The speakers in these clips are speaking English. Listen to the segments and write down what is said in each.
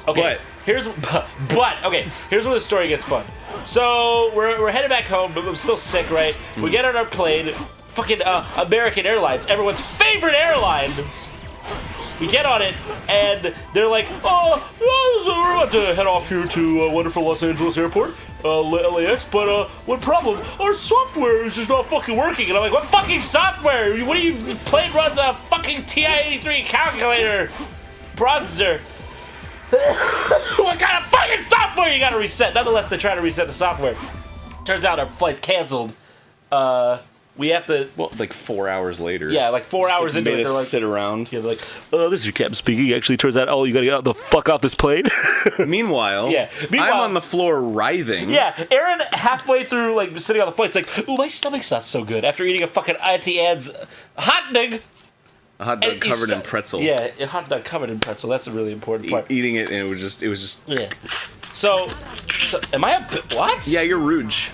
Okay, here's where the story gets fun. So we're headed back home, but I'm still sick, right? We get on our plane, fucking American Airlines, everyone's favorite airlines. We get on it, and they're like, oh, so we're about to head off here to wonderful Los Angeles Airport, LAX, but what problem? Our software is just not fucking working. And I'm like, what fucking software? What do you, plane runs a fucking TI-83 calculator processor. What kind of fucking software you gotta reset? Nonetheless, they try to reset the software. Turns out our flight's canceled. We have to... Well, like 4 hours later. Yeah, like 4 hours into it, they're like... sit around. Yeah, they're like, this is your captain speaking. Actually, turns out, you gotta get the fuck off this plane. Meanwhile, I'm on the floor writhing. Yeah, Arin, halfway through, like, sitting on the flight's like, ooh, my stomach's not so good. After eating a fucking Auntie Anne's hot dog. A hot dog covered in pretzel. Yeah, a hot dog covered in pretzel. That's a really important part. Eating it, and it was just... Yeah. So am I a... What? Yeah, you're Rouge.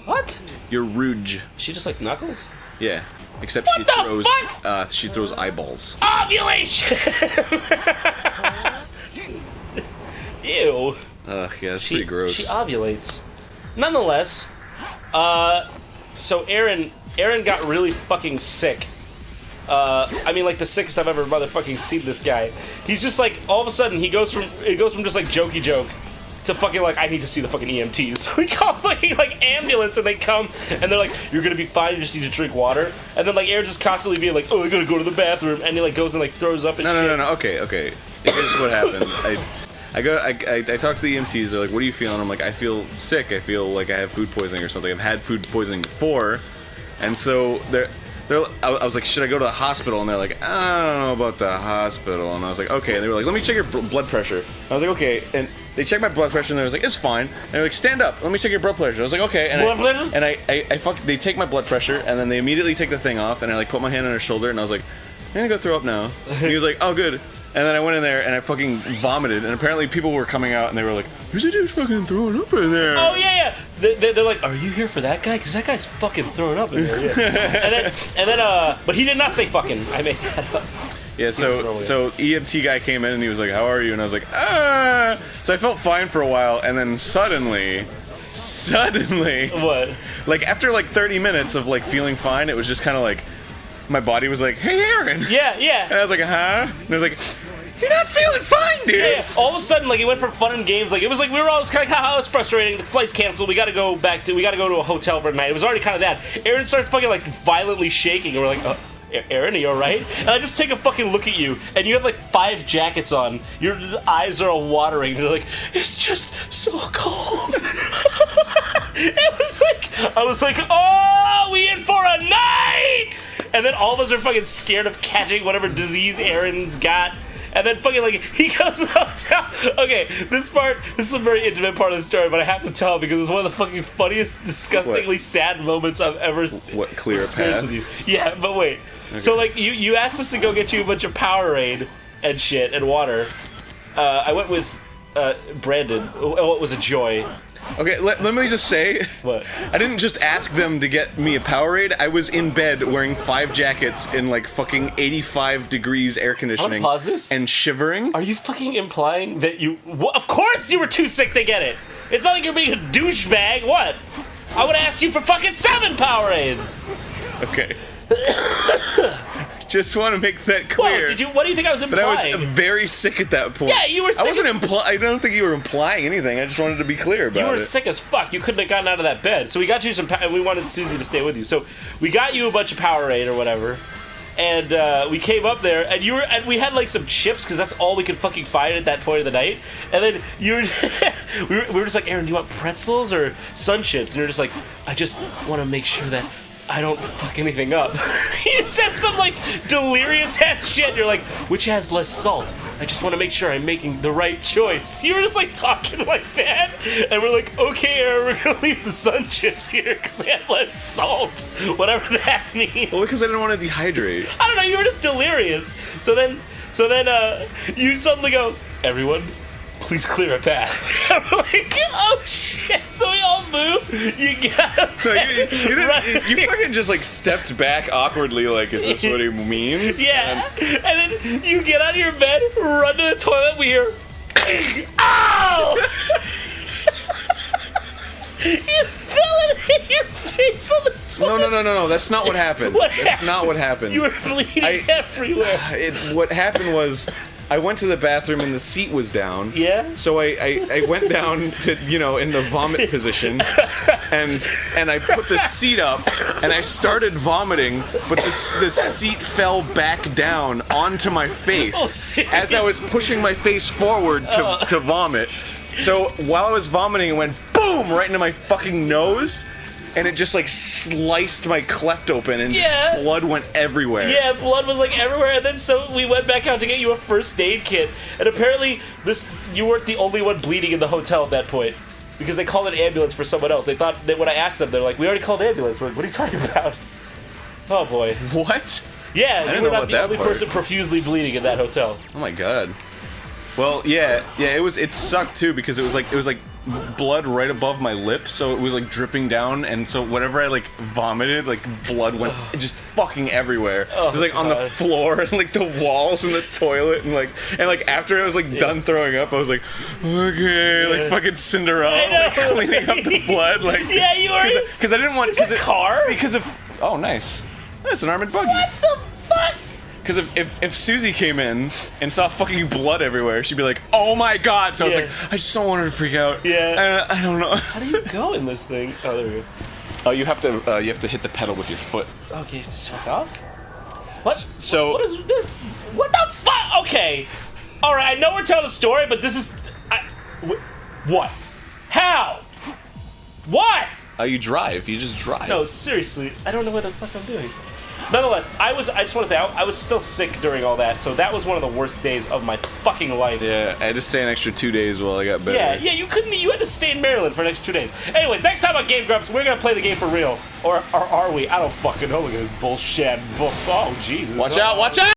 What? You're Rouge. She just like Knuckles? Yeah. Except she throws eyeballs. Ovulation! Ew. Ugh, yeah, that's pretty gross. She ovulates. Nonetheless, so Arin got really fucking sick. I mean, like the sickest I've ever motherfucking seen this guy. He's just like, all of a sudden, it goes from just like jokey joke to fucking like, I need to see the fucking EMTs. So we call fucking like ambulance, and they come, and they're like, you're gonna be fine, you just need to drink water. And then like Arin just constantly being like, oh, I gotta go to the bathroom, and he like goes and like throws up and shit. No, okay. Here's what happened. I talked to the EMTs, they're like, what are you feeling? I'm like, I feel sick, I feel like I have food poisoning or something. I've had food poisoning before, and so I was like, should I go to the hospital? And they're like, I don't know about the hospital. And I was like, okay. And they were like, let me check your blood pressure. I was like, okay. And they checked my blood pressure, and they was like, it's fine. And they're like, stand up. Let me check your blood pressure. I was like, okay. And they take my blood pressure, and then they immediately take the thing off, and I like put my hand on her shoulder, and I was like, I'm gonna go throw up now. And he was like, oh, good. And then I went in there, and I fucking vomited, and apparently people were coming out, and they were like, who's a dude fucking throwing up in there? Oh, yeah. They're like, are you here for that guy? Because that guy's fucking throwing up in there, yeah. and then, but he did not say fucking. I made that up. Yeah, so EMT guy came in, and he was like, how are you? And I was like, ah. So I felt fine for a while, and then suddenly... What? Like, after like 30 minutes of like feeling fine, it was just kind of like, my body was like, hey, Arin. Yeah. And I was like, huh? And I was like, you're not feeling fine, dude. Yeah. All of a sudden, like, it went from fun and games. Like, it was like, we were all just kind of, haha, it's frustrating. The flight's canceled. We gotta go to a hotel for a night. It was already kind of that. Arin starts fucking, like, violently shaking. And we're like, Arin, are you alright? And I just take a fucking look at you, and you have, like, 5 jackets on. Your eyes are all watering. And you're like, it's just so cold. I was like, oh, we in for a night! And then all of us are fucking scared of catching whatever disease Arin's got. And then fucking, like, he goes to the hotel. Okay, this is a very intimate part of the story, but I have to tell because it's one of the fucking funniest, disgustingly sad moments I've ever experienced with you. Yeah, but wait. Okay. So, like, you asked us to go get you a bunch of Powerade and shit and water. I went with Brandon. Oh, it was a joy. Okay, let me just say, what? I didn't just ask them to get me a Powerade. I was in bed wearing 5 jackets in like fucking 85 degrees air conditioning. I'm gonna pause this. And shivering. Are you fucking implying that you... Of course you were too sick to get it! It's not like you're being a douchebag, what? I would've asked you for fucking 7 Powerades! Okay. Just want to make that clear. Whoa, what do you think I was implying? But I was very sick at that point. Yeah, you were sick. I don't think you were implying anything. I just wanted to be clear about it. You were sick as fuck. You couldn't have gotten out of that bed. So we got you some... And we wanted Susie to stay with you. So we got you a bunch of Powerade or whatever. And we came up there, and we had like some chips because that's all we could fucking find at that point of the night. And then we were just like, Arin, do you want pretzels or Sun Chips? And you're just like, I just want to make sure that I don't fuck anything up. You said some like delirious ass shit. You're like, which has less salt? I just want to make sure I'm making the right choice. You were just like talking like that, and we're like, okay, Arin, we're gonna leave the Sun Chips here because they have less salt, whatever that means. Well, because I didn't want to dehydrate. I don't know. You were just delirious. So then you suddenly go, everyone, please clear a path. I'm like, oh shit. So we all move. You get up. No, you fucking just like stepped back awkwardly, like, is this what he means? Yeah. And then you get out of your bed, run to the toilet, we hear, Ow! You fell and hit your face on the toilet. No. That's not what happened. That's not what happened. You were bleeding everywhere. What happened was, I went to the bathroom and the seat was down. Yeah? So I went down to, in the vomit position, and I put the seat up, and I started vomiting, but the seat fell back down onto my face as I was pushing my face forward to vomit. So while I was vomiting, it went boom right into my fucking nose. And it just sliced my cleft open, and blood went everywhere. Yeah, blood was everywhere, and then so we went back out to get you a first aid kit, and apparently you weren't the only one bleeding in the hotel at that point, because they called an ambulance for someone else. They thought that when I asked them, they're like, "We already called the ambulance." We're like, "What are you talking about?" Oh boy. What? Yeah, you were not the only part. person profusely bleeding in that hotel. Oh my god. Well, yeah, it sucked too, because it was like blood right above my lip, so it was dripping down, and so whenever I vomited, blood went just fucking everywhere. Oh, it was on the floor and the walls and the toilet, and after I was done throwing up, I was okay, fucking Cinderella, cleaning up the blood, yeah, you were, because I didn't want a car because of nice, that's an armored buggy. What the fuck? Because if Susie came in and saw fucking blood everywhere, she'd be like, "Oh my god!" So I was I just don't want her to freak out. Yeah. I don't know. How do you go in this thing? Oh, there we go. Oh, you have to hit the pedal with your foot. Okay, fuck off. What? So what is this? What the fuck? Okay. All right, I know we're telling a story, but this is. What? How? What? you drive. You just drive. No, seriously, I don't know what the fuck I'm doing. Nonetheless, I just want to say, I was still sick during all that, so that was one of the worst days of my fucking life. Yeah, I had to stay an extra 2 days while I got better. Yeah, you had to stay in Maryland for an extra 2 days. Anyways, next time on Game Grumps, we're gonna play the game for real. Or are we? I don't fucking know. Look at this bullshit. Oh, Jesus. Watch out, watch out!